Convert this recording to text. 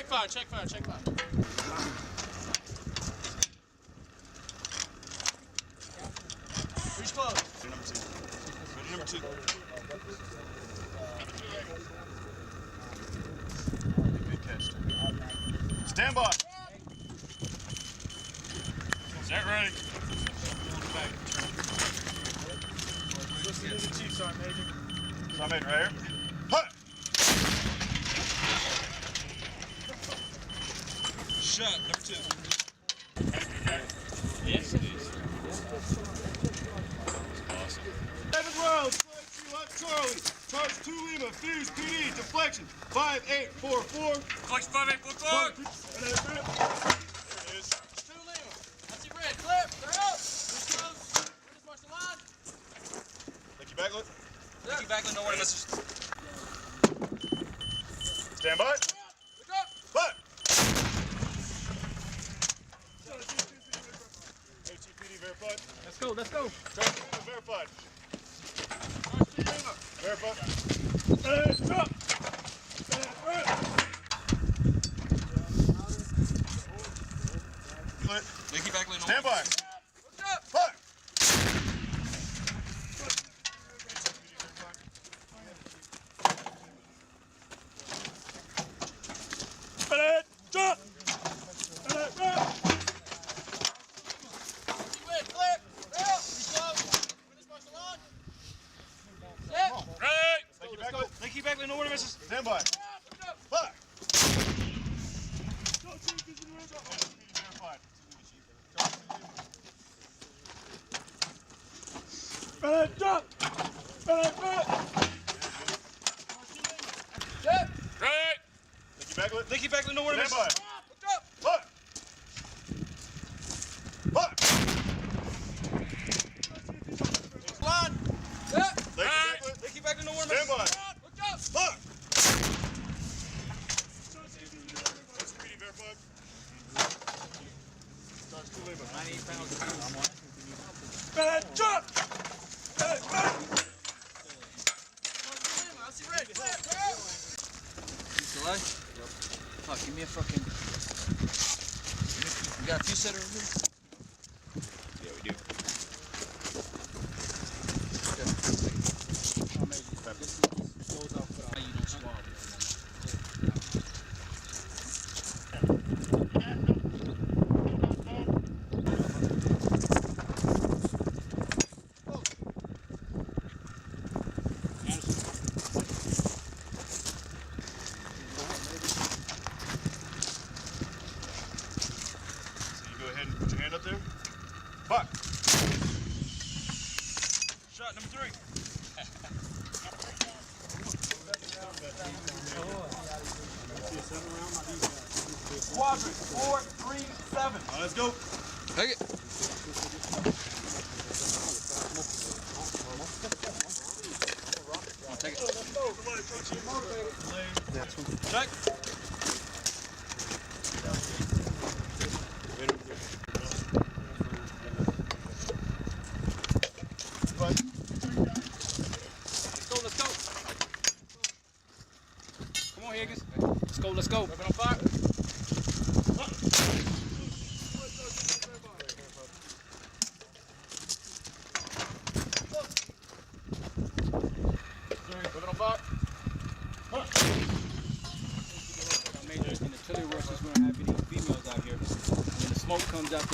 Check fire, check fire, check fire. Who's close? Number 2. Ready, number 2. Good catch. Stand by. Set ready. Listen to the chief, Sergeant Major. Sergeant Major, right here. Hut! Shot, number 2. Yes, it is. Awesome. 7 rounds, Charlie. Charge 2 Lima, Fuse PD, deflection 5844. Deflection 5844. And that's it. There it is. 2 Lima. That's it, red. Clear. They're up. Who's close? Ready, march the line. Thank you, Backlit. Thank you, Backland. No worry, message. Stand by. Look up. Hut! HTPD verified. Let's go, let's go. Charge 2 Lima verified. March 2 Lima. Verified. Drop. Thank you, Backland. Stand by. Look up. Hut! Drop! Red, clear. They're up. Who's close? Ready, march the line. Set. Right! Thank you, Backland. Thank you, Backland. No worry, missus. Stand by. Look up. Hut! Drop. Set. Right! Thank you, Backlit. Thank you, Backland. No worry, Stand missus. by. Look up. Hut! Hut! Line. Set. Thank you, Backlit. Thank you, Backland. No worry, Stand missus. by. Look up. Hut! HTPD verified. Charge 2 Lima. 98 pounds. Drop! I see red. Clear. Delay? Fuck, give me a fucking... You got a few setter over here? Yeah, we do. You don't swallow. Go ahead and put your hand up there. Fuck. Shot number 3. Quadrant 437. Let's go. Take it. I'll take it. Check. Let's go. Come on, Higgins. Let's go. Weapon on fire. Weapon on fire. Major, in the artillery works, we're going to have any females out here. When the smoke comes out,